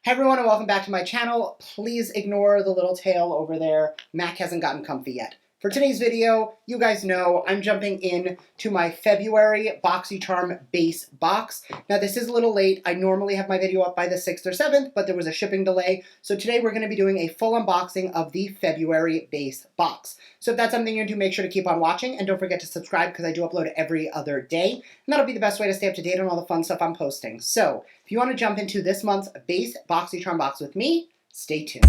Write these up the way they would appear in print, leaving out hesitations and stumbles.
Hey everyone, and welcome back to my channel. Please ignore the little tail over there. Mac hasn't gotten comfy yet. For today's video, you guys know I'm jumping in to my February Boxycharm base box. Now this is a little late. I normally have my video up by the 6th or 7th, but there was a shipping delay. So today we're going to be doing a full unboxing of the February base box. So if that's something you're into, make sure to keep on watching and don't forget to subscribe because I do upload every other day. And that'll be the best way to stay up to date on all the fun stuff I'm posting. So if you want to jump into this month's base Boxycharm box with me, stay tuned.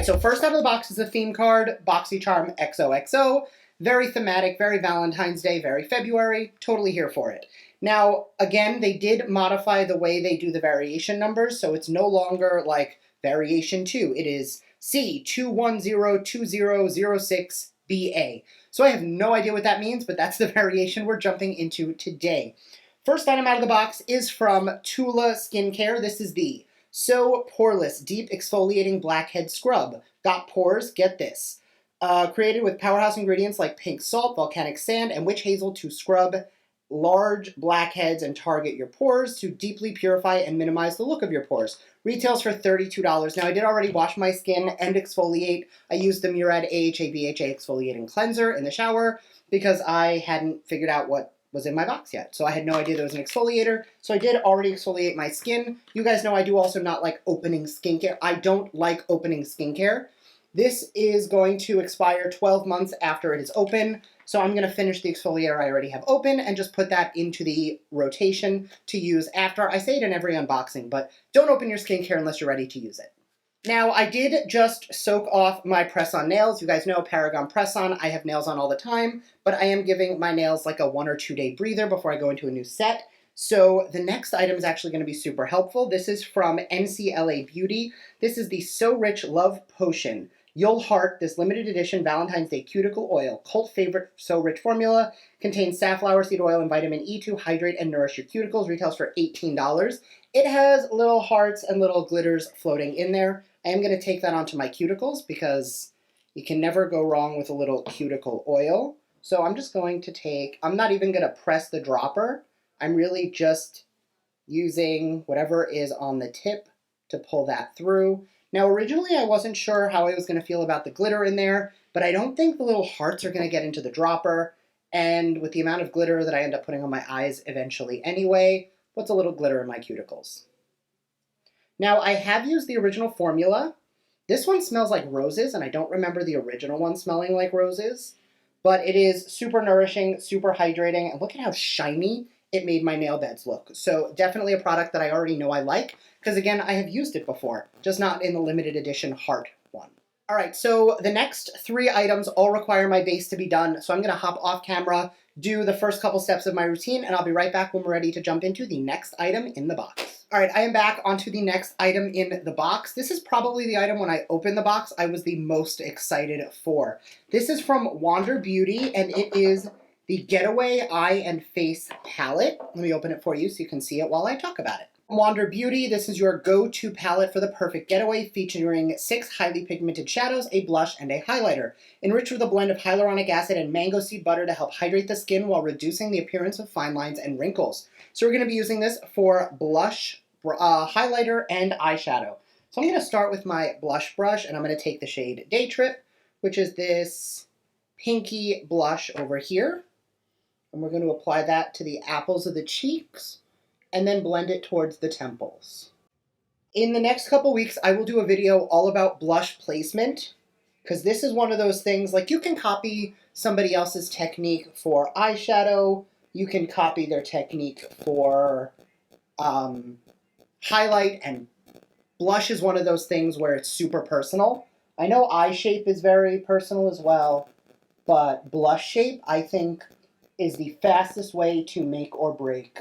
So first out of the box is a theme card, Boxycharm XOXO. Very thematic, very Valentine's Day, very February. Totally here for it. Now, again, they did modify the way they do the variation numbers, so it's no longer like variation 2. It is C2102006BA. So I have no idea what that means, but that's the variation we're jumping into today. First item out of the box is from Tula Skincare. This is the So Poreless Deep Exfoliating Blackhead Scrub. Got pores? Get this. Created with powerhouse ingredients like pink salt, volcanic sand, and witch hazel to scrub large blackheads and target your pores to deeply purify and minimize the look of your pores. Retails for $32. Now I did already wash my skin and exfoliate. I used the Murad AHA BHA exfoliating cleanser in the shower because I hadn't figured out what was in my box yet. So I had no idea there was an exfoliator. So I did already exfoliate my skin. You guys know I do also not like opening skincare. I don't like opening skincare. This is going to expire 12 months after it is open. So I'm going to finish the exfoliator I already have open and just put that into the rotation to use after. I say it in every unboxing, but don't open your skincare unless you're ready to use it. Now, I did just soak off my press-on nails. You guys know ParagonPressOn. I have nails on all the time, but I am giving my nails like a 1 or 2 day breather before I go into a new set. So the next item is actually going to be super helpful. This is from NCLA Beauty. This is the So Rich Love Potion. You'll heart this limited edition Valentine's Day cuticle oil. Cult favorite So Rich formula. Contains safflower seed oil and vitamin E to hydrate and nourish your cuticles. Retails for $18. It has little hearts and little glitters floating in there. I am going to take that onto my cuticles because you can never go wrong with a little cuticle oil. So I'm just going to take, I'm not even going to press the dropper. I'm really just using whatever is on the tip to pull that through. Now, originally I wasn't sure how I was going to feel about the glitter in there, but I don't think the little hearts are going to get into the dropper. And with the amount of glitter that I end up putting on my eyes eventually anyway, what's a little glitter in my cuticles? Now, I have used the original formula. This one smells like roses, and I don't remember the original one smelling like roses, but it is super nourishing, super hydrating, and look at how shiny it made my nail beds look. So definitely a product that I already know I like, because again, I have used it before, just not in the limited edition heart one. All right, so the next 3 items all require my base to be done, so I'm going to hop off camera, do the first couple steps of my routine, and I'll be right back when we're ready to jump into the next item in the box. All right, I am back onto the next item in the box. This is probably the item when I opened the box I was the most excited for. This is from Wander Beauty, and it is the Getaway Eye and Face Palette. Let me open it for you so you can see it while I talk about it. Wander Beauty, this is your go-to palette for the perfect getaway, featuring 6 highly pigmented shadows, a blush, and a highlighter. Enriched with a blend of hyaluronic acid and mango seed butter to help hydrate the skin while reducing the appearance of fine lines and wrinkles. So we're going to be using this for blush, highlighter, and eyeshadow. So I'm going to start with my blush brush, and I'm going to take the shade Day Trip, which is this pinky blush over here. And we're going to apply that to the apples of the cheeks and then blend it towards the temples. In the next couple weeks, I will do a video all about blush placement, because this is one of those things, like you can copy somebody else's technique for eyeshadow, you can copy their technique for highlight, and blush is one of those things where it's super personal. I know eye shape is very personal as well, but blush shape, I think, is the fastest way to make or break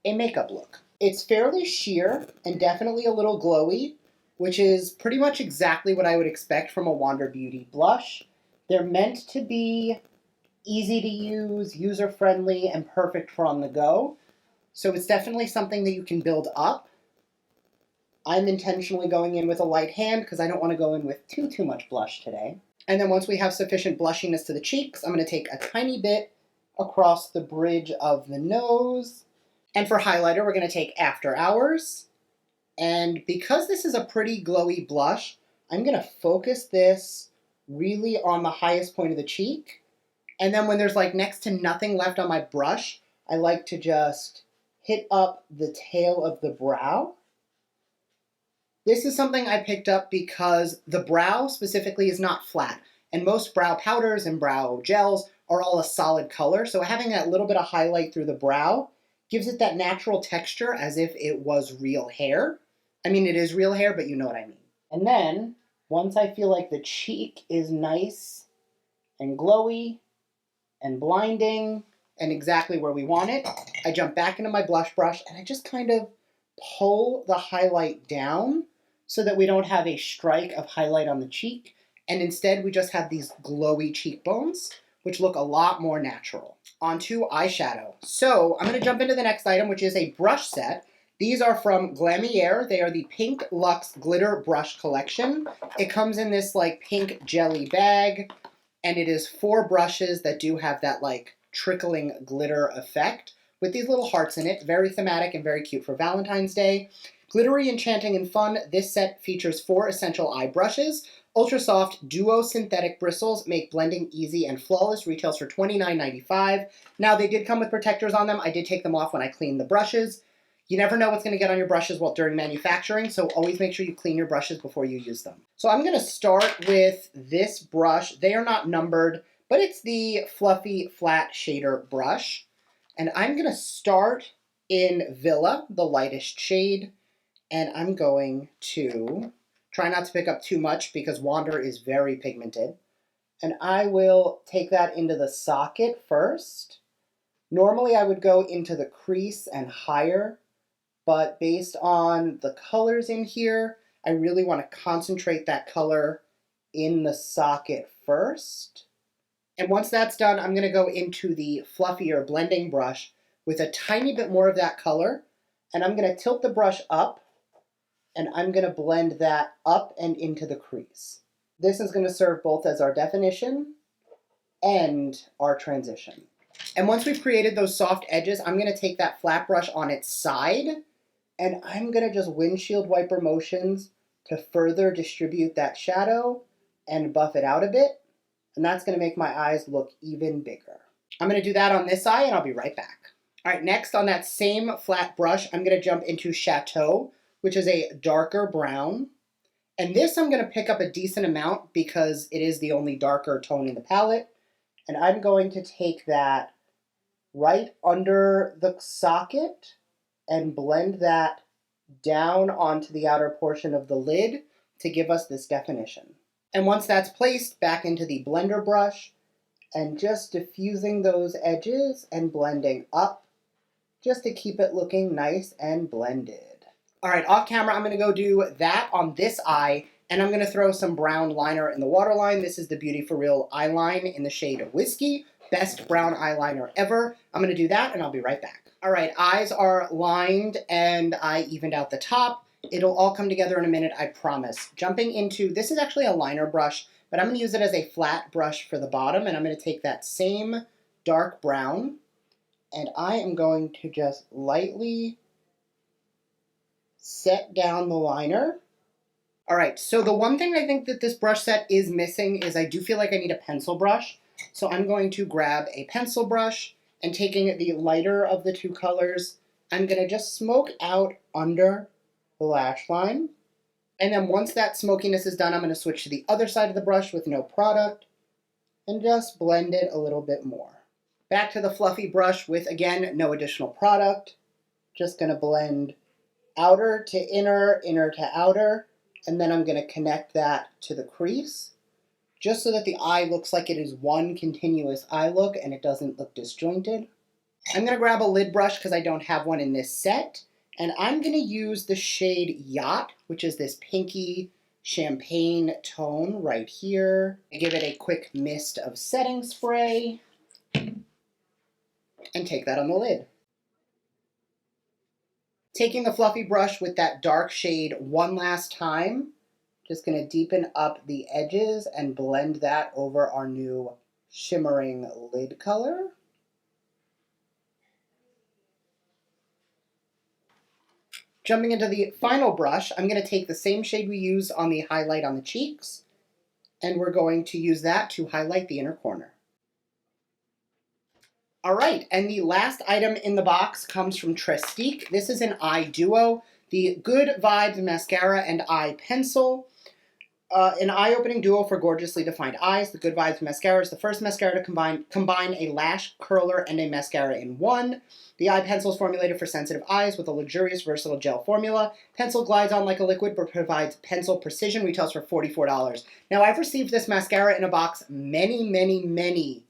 a makeup look. It's fairly sheer and definitely a little glowy, which is pretty much exactly what I would expect from a Wander Beauty blush. They're meant to be easy to use, user-friendly, and perfect for on the go. So it's definitely something that you can build up. I'm intentionally going in with a light hand because I don't want to go in with too much blush today. And then once we have sufficient blushiness to the cheeks, I'm going to take a tiny bit across the bridge of the nose. And for highlighter, we're going to take After Hours. And because this is a pretty glowy blush, I'm going to focus this really on the highest point of the cheek. And then when there's like next to nothing left on my brush, I like to just hit up the tail of the brow. This is something I picked up because the brow specifically is not flat. And most brow powders and brow gels are all a solid color. So having that little bit of highlight through the brow gives it that natural texture as if it was real hair. I mean, it is real hair, but you know what I mean. And then, once I feel like the cheek is nice and glowy and blinding and exactly where we want it, I jump back into my blush brush and I just kind of pull the highlight down so that we don't have a strike of highlight on the cheek, and instead we just have these glowy cheekbones, which look a lot more natural. Onto eyeshadow. So I'm going to jump into the next item, which is a brush set. These are from Glam. They are the Pink Luxe Glitter Brush Collection. It comes in this like pink jelly bag, and it is 4 brushes that do have that like trickling glitter effect with these little hearts in it. Very thematic and very cute for Valentine's Day. Glittery, enchanting, and fun, this set features 4 essential eye brushes. Ultra soft duo synthetic bristles make blending easy and flawless. Retails for $29.95. Now, they did come with protectors on them. I did take them off when I cleaned the brushes. You never know what's going to get on your brushes while during manufacturing, so always make sure you clean your brushes before you use them. So I'm going to start with this brush. They are not numbered, but it's the Fluffy Flat Shader brush. And I'm going to start in Villa, the lightest shade, and I'm going to try not to pick up too much because Wander is very pigmented. And I will take that into the socket first. Normally I would go into the crease and higher, but based on the colors in here, I really want to concentrate that color in the socket first. And once that's done, I'm going to go into the fluffier blending brush with a tiny bit more of that color, and I'm going to tilt the brush up, and I'm going to blend that up and into the crease. This is going to serve both as our definition and our transition. And once we've created those soft edges, I'm going to take that flat brush on its side, and I'm going to just windshield wiper motions to further distribute that shadow and buff it out a bit. And that's going to make my eyes look even bigger. I'm going to do that on this eye, and I'll be right back. All right, next on that same flat brush, I'm going to jump into Chateau, which is a darker brown. And this I'm going to pick up a decent amount because it is the only darker tone in the palette. And I'm going to take that right under the socket and blend that down onto the outer portion of the lid to give us this definition. And once that's placed, back into the blender brush and just diffusing those edges and blending up just to keep it looking nice and blended. All right, off camera, I'm going to go do that on this eye, and I'm going to throw some brown liner in the waterline. This is the Beauty For Real eyeline in the shade Whiskey. Best brown eyeliner ever. I'm going to do that, and I'll be right back. All right, eyes are lined, and I evened out the top. It'll all come together in a minute, I promise. Jumping into, this is actually a liner brush, but I'm going to use it as a flat brush for the bottom, and I'm going to take that same dark brown, and I am going to just lightly set down the liner. All right, so the one thing I think that this brush set is missing is I do feel like I need a pencil brush. So I'm going to grab a pencil brush, and taking the lighter of the 2 colors, I'm going to just smoke out under the lash line. And then once that smokiness is done, I'm going to switch to the other side of the brush with no product and just blend it a little bit more. Back to the fluffy brush with, again, no additional product. Just going to blend outer to inner, inner to outer, and then I'm going to connect that to the crease, just so that the eye looks like it is one continuous eye look and it doesn't look disjointed. I'm going to grab a lid brush because I don't have one in this set, and I'm going to use the shade Yacht, which is this pinky champagne tone right here. I give it a quick mist of setting spray, and take that on the lid. Taking the fluffy brush with that dark shade one last time, Just going to deepen up the edges and blend that over our new shimmering lid color. Jumping into the final brush, I'm going to take the same shade we used on the highlight on the cheeks, and we're going to use that to highlight the inner corner. All right, and the last item in the box comes from Trestique. This is an eye duo, the Good Vibes Mascara and Eye Pencil. An eye-opening duo for gorgeously defined eyes. The Good Vibes Mascara is the first mascara to combine a lash curler and a mascara in one. The eye pencil is formulated for sensitive eyes with a luxurious, versatile gel formula. Pencil glides on like a liquid but provides pencil precision. Retails for $44. Now, I've received this mascara in a box many.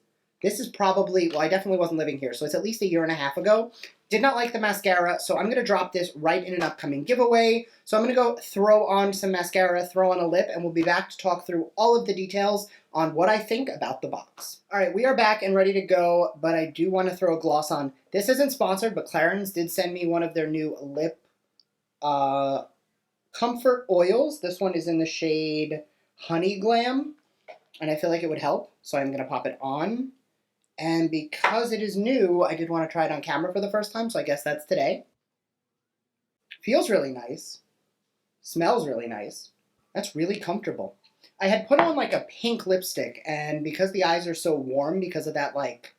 This is probably, well, I definitely wasn't living here, so it's at least a year and a half ago. Did not like the mascara, so I'm going to drop this right in an upcoming giveaway. So I'm going to go throw on some mascara, throw on a lip, and we'll be back to talk through all of the details on what I think about the box. All right, we are back and ready to go, but I do want to throw a gloss on. This isn't sponsored, but Clarins did send me one of their new lip comfort oils. This one is in the shade Honey Glam, and I feel like it would help, so I'm going to pop it on. And because it is new, I did want to try it on camera for the first time, so I guess that's today. Feels really nice. Smells really nice. That's really comfortable. I had put on like a pink lipstick, and because the eyes are so warm because of that, like,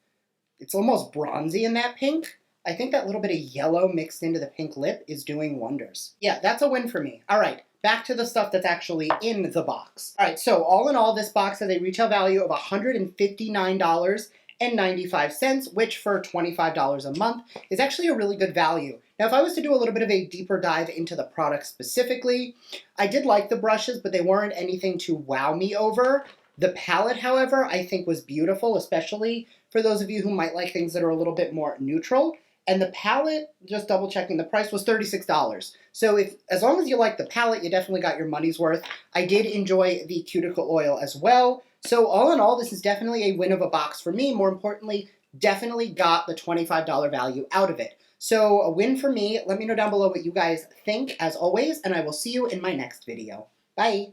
it's almost bronzy in that pink, I think that little bit of yellow mixed into the pink lip is doing wonders. Yeah, that's a win for me. All right, back to the stuff that's actually in the box. All right, so all in all, this box has a retail value of $159.95, which for $25 a month is actually a really good value. Now, if I was to do a little bit of a deeper dive into the product specifically, I did like the brushes, but they weren't anything to wow me over. The palette, however, I think was beautiful, especially for those of you who might like things that are a little bit more neutral. And the palette, just double checking the price, was $36. So as long as you like the palette, you definitely got your money's worth. I did enjoy the cuticle oil as well. So all in all, this is definitely a win of a box for me. More importantly, definitely got the $25 value out of it. So a win for me. Let me know down below what you guys think, as always, and I will see you in my next video. Bye!